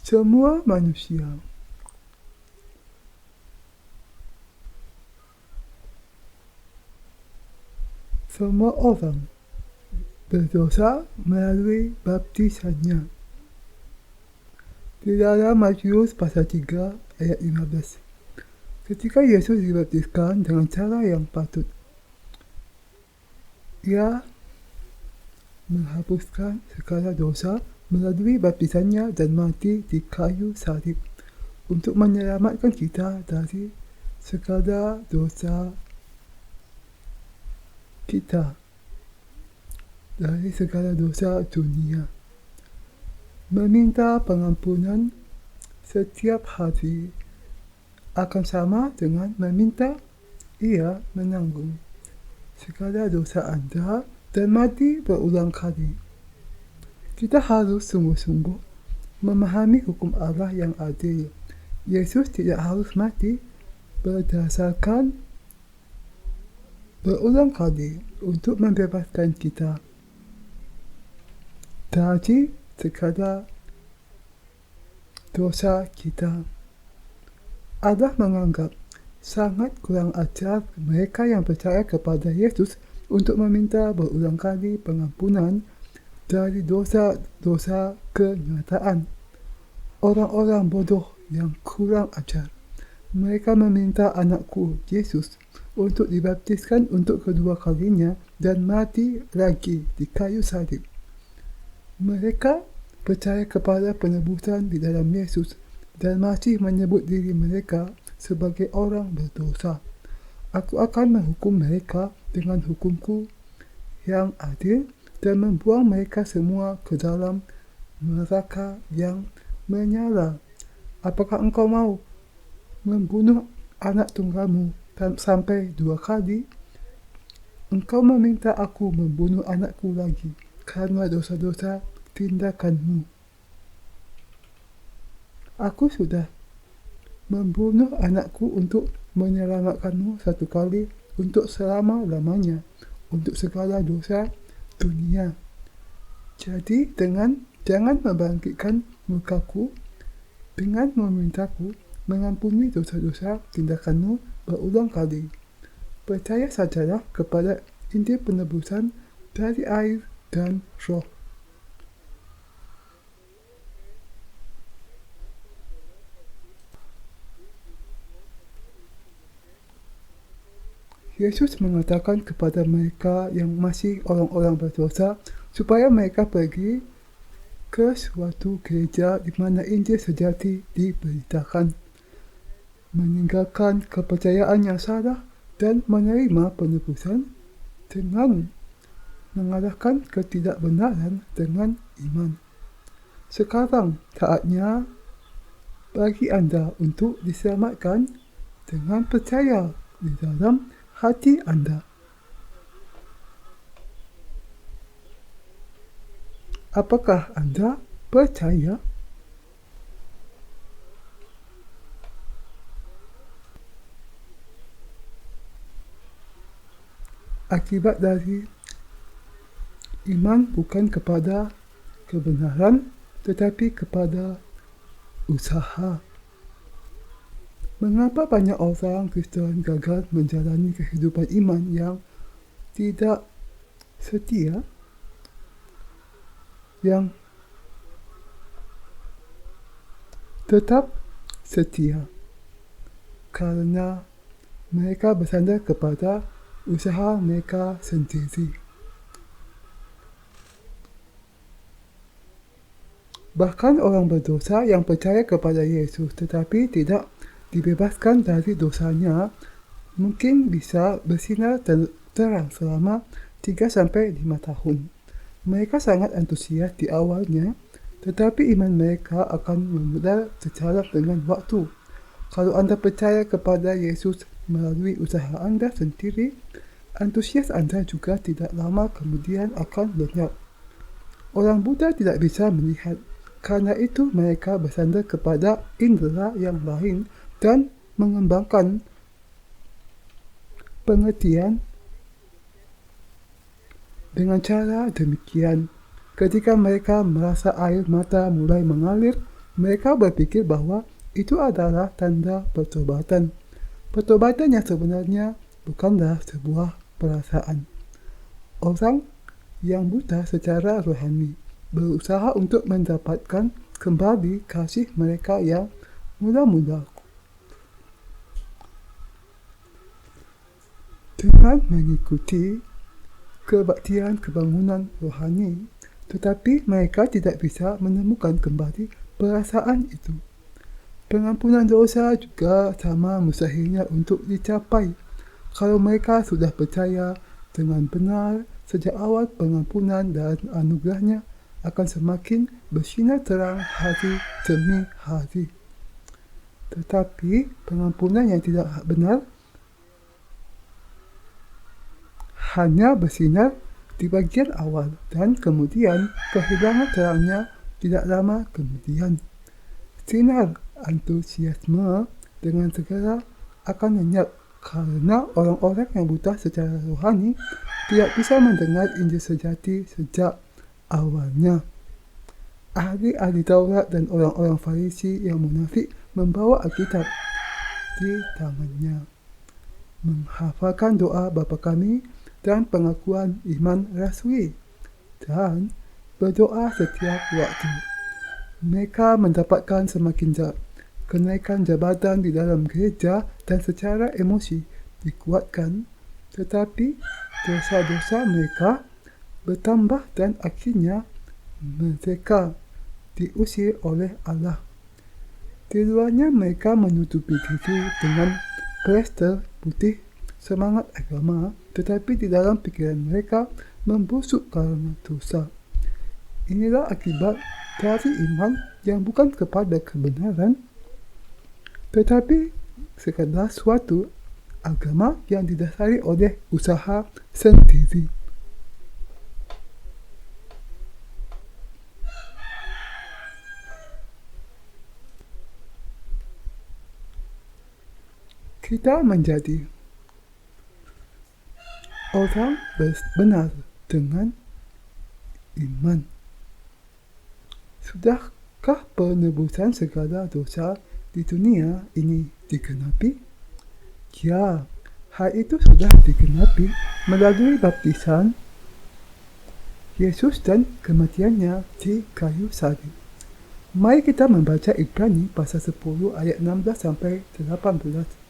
Speaker 1: semua manusia. Semua orang berdosa melalui baptisannya. Di dalam Matius pasal 3 ayat 15. Ketika Yesus dibaptiskan dengan cara yang patut, ia menghapuskan segala dosa melalui baptisannya dan mati di kayu salib untuk menyelamatkan kita dari segala dosa kita, dari segala dosa dunia. Meminta pengampunan setiap hari akan sama dengan meminta ia menanggung segala dosa Anda dan mati berulang kali. Kita harus sungguh-sungguh memahami hukum Allah yang adil. Yesus tidak harus mati berdasarkan berulang kali untuk membebaskan kita dari segala dosa kita. Allah menganggap sangat kurang ajar mereka yang percaya kepada Yesus untuk meminta berulang kali pengampunan dari dosa-dosa kenyataan. Orang-orang bodoh yang kurang ajar. Mereka meminta anakku Yesus untuk dibaptiskan untuk kedua kalinya dan mati lagi di kayu salib. Mereka percaya kepada penebusan di dalam Yesus dan masih menyebut diri mereka sebagai orang berdosa. Aku akan menghukum mereka dengan hukumku yang adil dan membuang mereka semua ke dalam neraka yang menyala. Apakah engkau mau membunuh anak tunggalmu sampai 2 kali? Engkau meminta aku membunuh anakku lagi karena dosa-dosa tindakanmu. Aku sudah membunuh anakku untuk menyelamatkanmu 1 kali untuk selama-lamanya, untuk segala dosa dunia. Jadi jangan membangkitkan mukaku dengan memintaku mengampuni dosa-dosa tindakanmu berulang kali. Percaya sajalah kepada Injil penebusan dari air dan roh. Yesus mengatakan kepada mereka yang masih orang-orang berdosa supaya mereka pergi ke suatu gereja di mana Injil sejati diberitakan, meninggalkan kepercayaan yang salah dan menerima penebusan dengan mengalahkan ketidakbenaran dengan iman. Sekarang saatnya bagi Anda untuk diselamatkan dengan percaya di dalam hati Anda. Apakah Anda percaya? Akibat dari iman bukan kepada kebenaran, tetapi kepada usaha. Mengapa banyak orang Kristen gagal menjalani kehidupan iman yang tidak setia, yang tetap setia, karena mereka bersandar kepada usaha mereka sendiri. Bahkan orang berdosa yang percaya kepada Yesus tetapi tidak dibebaskan dari dosanya mungkin bisa bersinar terang selama 3-5 tahun. Mereka sangat antusias di awalnya, tetapi iman mereka akan memudar secara dengan waktu. Kalau Anda percaya kepada Yesus melalui usaha Anda sendiri, antusias Anda juga tidak lama kemudian akan lenyap. Orang Buddha tidak bisa melihat, karena itu mereka bersandar kepada indera yang lain dan mengembangkan pengertian dengan cara demikian. Ketika mereka merasa air mata mulai mengalir, mereka berpikir bahwa itu adalah tanda pertobatan. Pertobatan yang sebenarnya bukanlah sebuah perasaan. Orang yang buta secara rohani berusaha untuk mendapatkan kembali kasih mereka yang mula-mula. Dengan mengikuti kebaktian kebangunan rohani, tetapi mereka tidak bisa menemukan kembali perasaan itu. Pengampunan dosa juga sama mustahilnya untuk dicapai. Kalau mereka sudah percaya dengan benar sejak awal, pengampunan dan anugerahnya akan semakin bersinar terang hari demi hari. Tetapi pengampunan yang tidak benar hanya bersinar di bagian awal dan kemudian kehilangan terangnya tidak lama kemudian. Sinar antusiasme dengan segera akan lenyap karena orang-orang yang buta secara rohani tidak bisa mendengar Injil sejati sejak awalnya. Ahli-ahli Taurat dan orang-orang Farisi yang munafik membawa Alkitab di tangannya, menghafalkan doa Bapa Kami dan pengakuan iman rasuli, dan berdoa setiap waktu. Mereka mendapatkan semakin kenaikan jabatan di dalam gereja dan secara emosi dikuatkan, tetapi dosa-dosa mereka bertambah dan akhirnya mereka diusir oleh Allah. Di luarnya mereka menutupi diri dengan plester putih semangat agama, tetapi di dalam pikiran mereka membusuk karena dosa. Inilah akibat dari iman yang bukan kepada kebenaran, tetapi sekadar suatu agama yang didasari oleh usaha sendiri. Kita menjadi orang benar dengan iman. Sudahkah penebusan segala dosa di dunia ini digenapi? Ya, hal itu sudah digenapi melalui baptisan Yesus dan kematiannya di kayu salib. Mari kita membaca Ibrani pasal 10 ayat 16-18.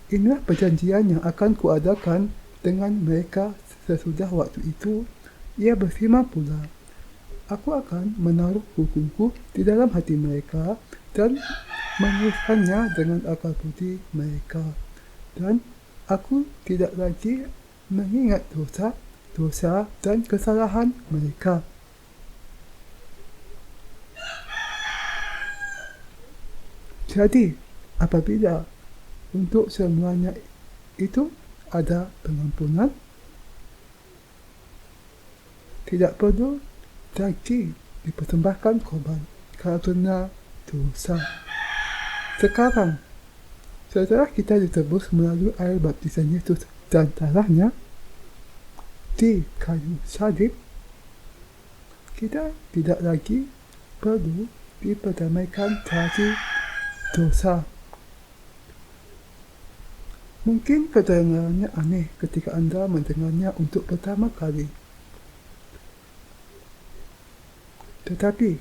Speaker 1: Inilah perjanjian yang akan kuadakan dengan mereka sesudah waktu itu. Ia berfirman pula, Aku akan menaruh hukumku di dalam hati mereka dan menuliskannya dengan akal budi mereka. Dan aku tidak lagi mengingat dosa dan kesalahan mereka. Jadi, apabila untuk semuanya itu ada pengampunan, tidak perlu lagi dipersembahkan korban karena dosa. Sekarang, setelah kita ditebus melalui air baptisan Yesus dan darahnya di kayu salib, kita tidak lagi perlu diperdamaikan dari dosa. Mungkin kedengarannya aneh ketika Anda mendengarnya untuk pertama kali. Tetapi,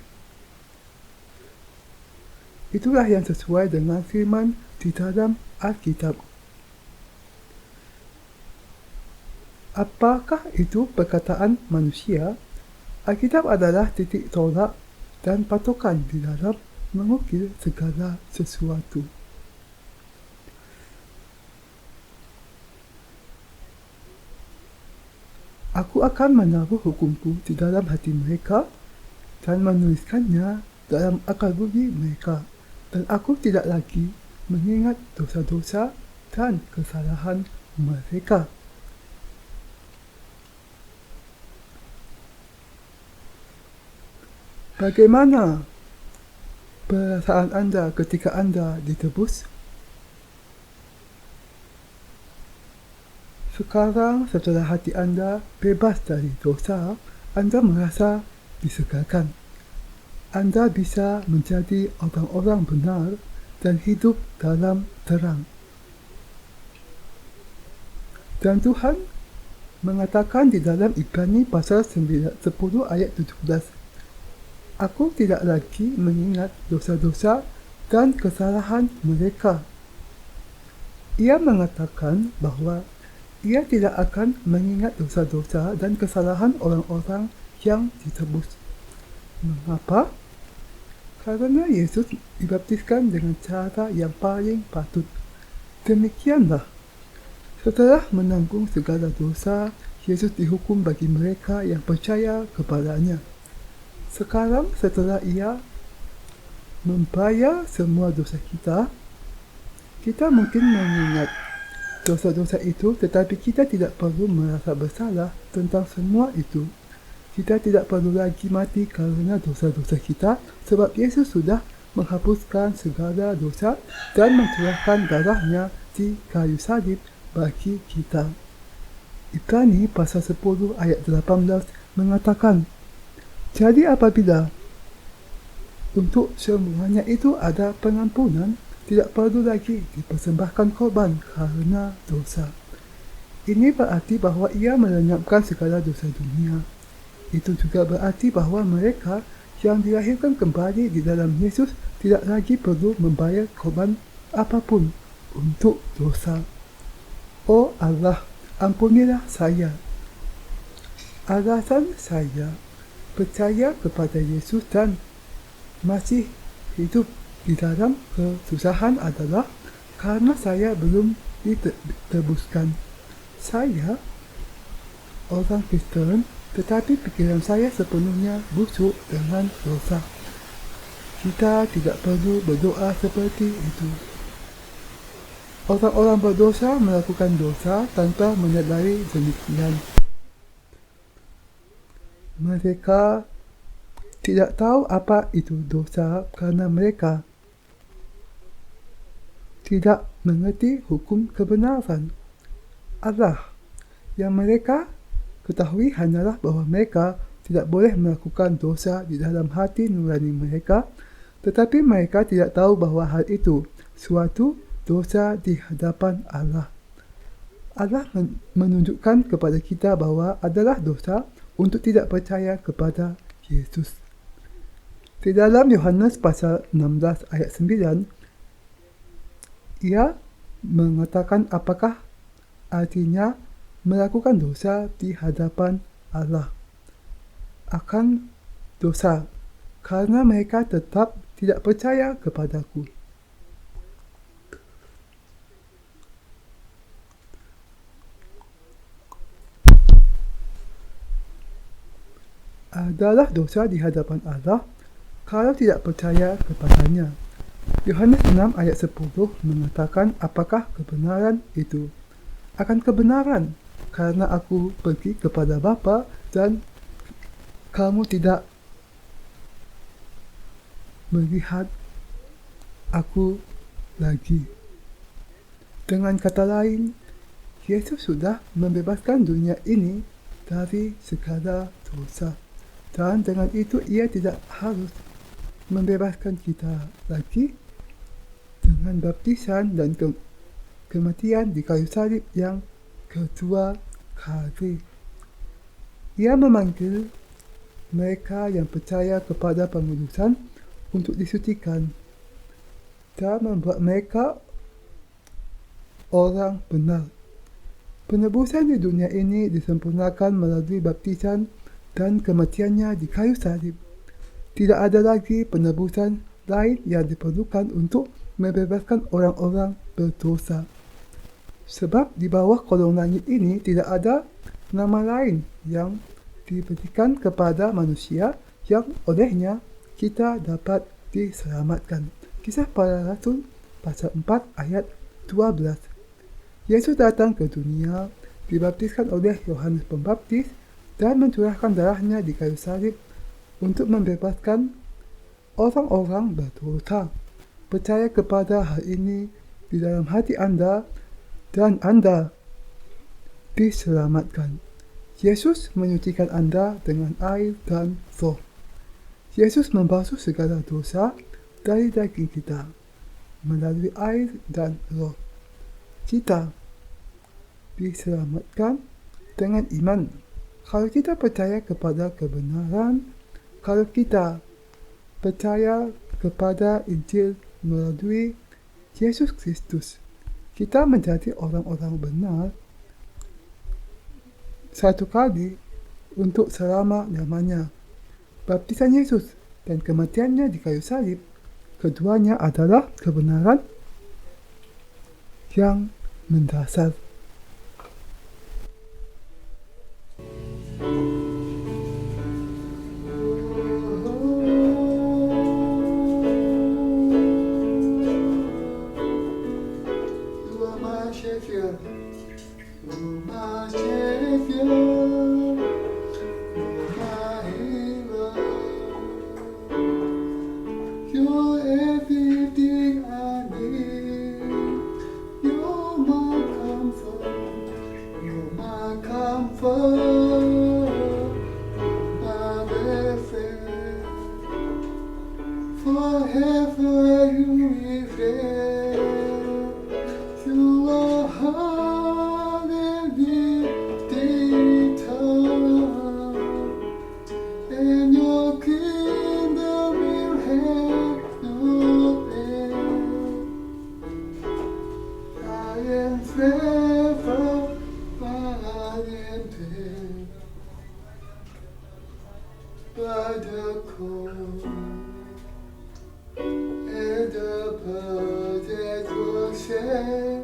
Speaker 1: Itulah yang sesuai dengan firman di dalam Alkitab. Apakah itu perkataan manusia? Alkitab adalah titik tolak dan patokan di dalam mengukir segala sesuatu. Aku akan menaruh hukumku di dalam hati mereka dan menuliskannya dalam akal budi mereka, dan aku tidak lagi mengingat dosa-dosa dan kesalahan mereka. Bagaimana perasaan Anda ketika Anda ditebus? Sekarang setelah hati Anda bebas dari dosa, Anda merasa disegarkan. Anda bisa menjadi orang-orang benar dan hidup dalam terang. Dan Tuhan mengatakan di dalam Ibrani pasal 10 ayat 17, Aku tidak lagi mengingat dosa-dosa dan kesalahan mereka. Ia mengatakan bahwa ia tidak akan mengingat dosa-dosa dan kesalahan orang-orang yang ditebus. Mengapa? Karena Yesus dibaptiskan dengan cara yang paling patut. Demikianlah, setelah menanggung segala dosa, Yesus dihukum bagi mereka yang percaya kepadanya. Sekarang setelah ia membayar semua dosa kita, kita mungkin mengingat dosa-dosa itu, tetapi kita tidak perlu merasa bersalah tentang semua itu. Kita tidak perlu lagi mati karena dosa-dosa kita, sebab Yesus sudah menghapuskan segala dosa dan mencurahkan darahnya di kayu salib bagi kita. Ibrani pasal 10 ayat 18 mengatakan, jadi apabila untuk semuanya itu ada pengampunan, tidak perlu lagi dipersembahkan korban karena dosa. Ini berarti bahwa ia melenyapkan segala dosa dunia. Itu juga berarti bahwa mereka yang dilahirkan kembali di dalam Yesus tidak lagi perlu membayar korban apapun untuk dosa. Oh Allah, ampunilah saya. Alasan saya percaya kepada Yesus dan masih hidup di dalam kesusahan adalah karena saya belum ditebuskan. Saya orang Kristen, tetapi pikiran saya sepenuhnya busuk dengan dosa. Kita tidak perlu berdoa seperti itu. Orang-orang berdosa melakukan dosa tanpa menyadari demikian. Mereka tidak tahu apa itu dosa karena mereka tidak mengerti hukum kebenaran Allah. Yang mereka ketahui hanyalah bahwa mereka tidak boleh melakukan dosa di dalam hati nurani mereka, tetapi mereka tidak tahu bahwa hal itu suatu dosa di hadapan Allah. Allah menunjukkan kepada kita bahwa adalah dosa untuk tidak percaya kepada Yesus. Di dalam Yohanes pasal 16 ayat 9, ia mengatakan apakah artinya melakukan dosa di hadapan Allah. Akan dosa, karena mereka tetap tidak percaya kepadaku. Adalah dosa di hadapan Allah kalau tidak percaya kepadanya. Yohanes 6 ayat 10 mengatakan apakah kebenaran itu? Akan kebenaran, karena aku pergi kepada Bapa dan kamu tidak melihat aku lagi. Dengan kata lain, Yesus sudah membebaskan dunia ini dari segala dosa. Dan dengan itu ia tidak harus membebaskan kita lagi dengan baptisan dan kematian di kayu salib yang kedua kali. Ia memanggil mereka yang percaya kepada pengudusan untuk disucikan. dan membuat mereka orang benar. Penebusan di dunia ini disempurnakan melalui baptisan dan kematiannya di kayu salib. Tidak ada lagi penebusan lain yang diperlukan untuk membebaskan orang-orang berdosa. Sebab di bawah kolong langit ini tidak ada nama lain yang diberikan kepada manusia yang olehnya kita dapat diselamatkan. Kisah Para Rasul pasal 4 ayat 12. Yesus datang ke dunia, dibaptiskan oleh Yohanes Pembaptis dan mencurahkan darahnya di kayu salib untuk membebaskan orang-orang berdosa. Percaya kepada hal ini di dalam hati Anda dan Anda diselamatkan. Yesus menyucikan Anda dengan air dan roh. Yesus membasuh segala dosa dari daging kita melalui air dan roh. Kita diselamatkan dengan iman. Kalau kita percaya kepada kebenaran, kalau kita percaya kepada Injil melalui Yesus Kristus, kita menjadi orang-orang benar satu kali untuk selama-lamanya. Baptisan Yesus dan kematiannya di kayu salib, keduanya adalah kebenaran yang mendasar. Forever you will reign. You are high and lifted up, and your kingdom will have no end. I am forever, I am dead by the cross. And the blood that was shed,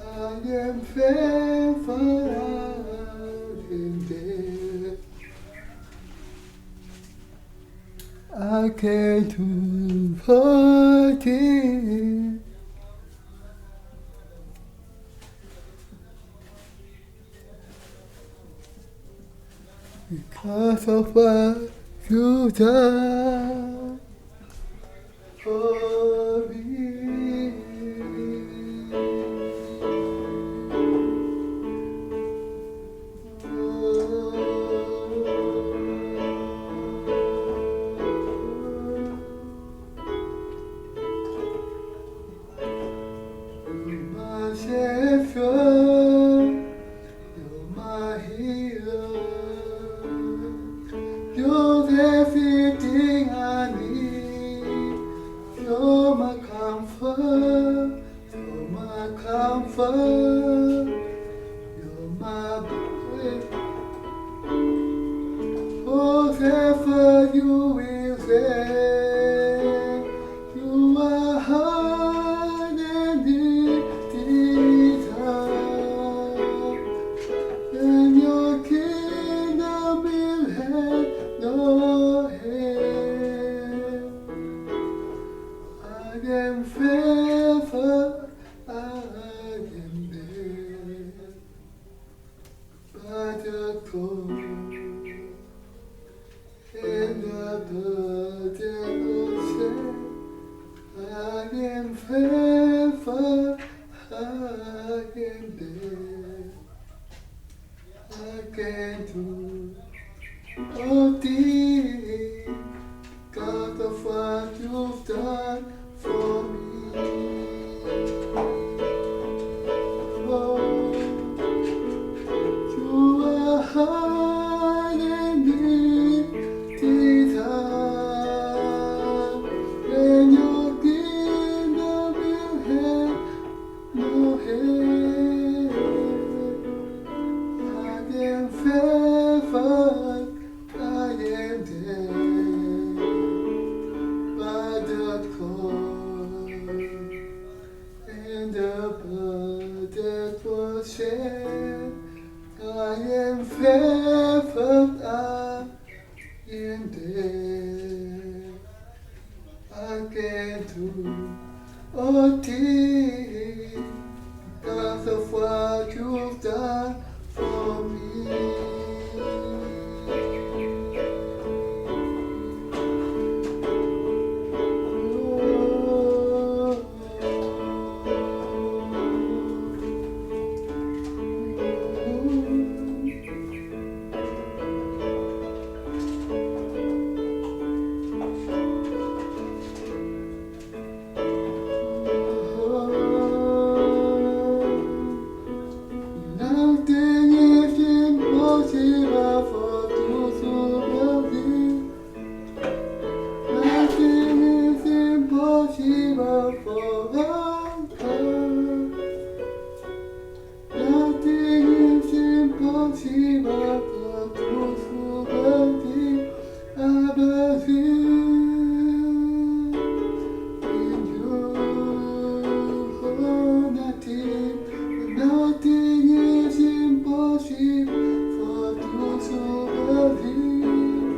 Speaker 1: I am forever, I am dead. I came to forgive. Because of what you done for me. You're my Savior, you're my healer, you're everything I need. You're my comfort, you're my comfort, you're my breath. Forever you will reign. You are high and lifted up, and your kingdom will have no end. I am forever, I am dead by the cross and the blood that was shed. I am forever, I am dead. I can do all things, God of what you've done for me. do. Oh, dear, because of what you've done for me. Nothing is impossible for those who believe. Nothing is impossible for us. Nothing is impossible for those who believe. I believe in you. Nothing is impossible for those who believe.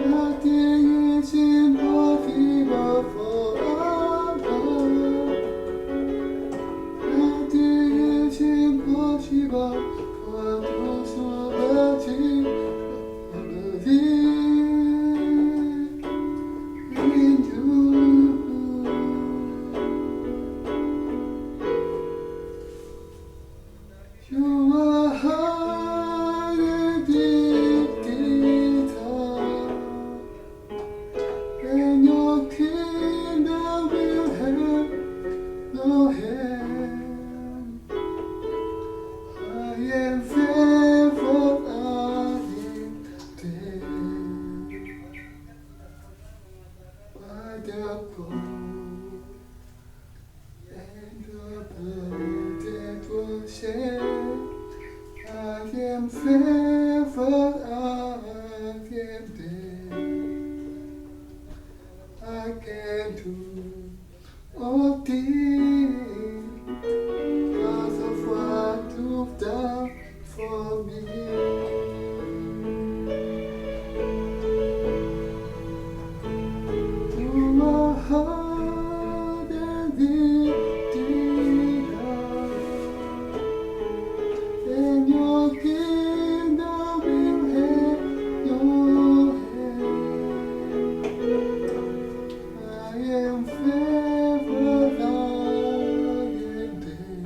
Speaker 1: Nothing is impossible for us. Nothing is impossible for those who believe. I believe in you. You are high deep down, and your kingdom will have no end. I am faithful, I am dead by the gold and the blood that was shed. I am faithful, I am dead. I can do all things because of what you've done for me. You are hard and lifted up, and your kingdom will have no end. I am faithful, I am dead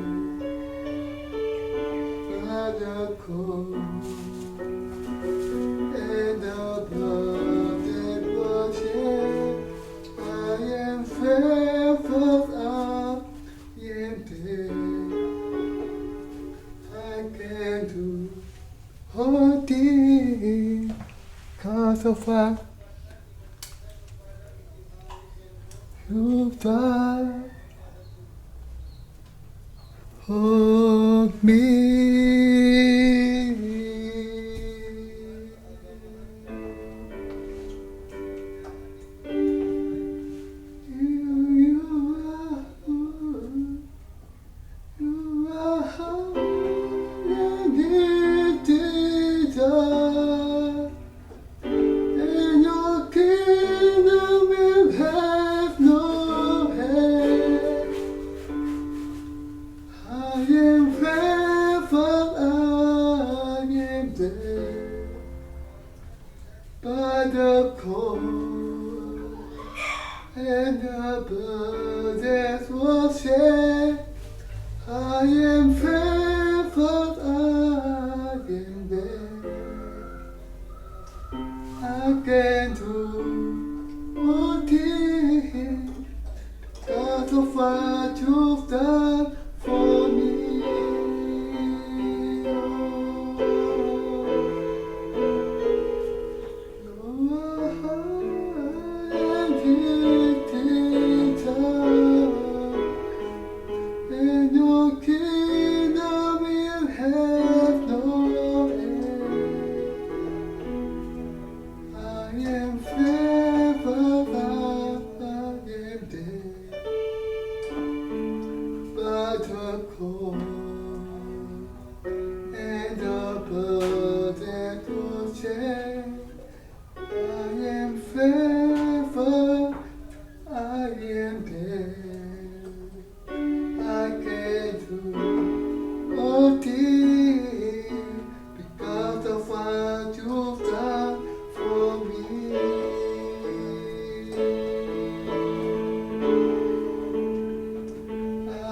Speaker 1: by the cold and the blood that was shed. I am faithful, I am dead. I can do all things because of what you've done for me. You are high and lifted up, and your kingdom will have no end. I am faithful, I am dead by the cold and the blood that was shed. I am faithful, I am dead. I can do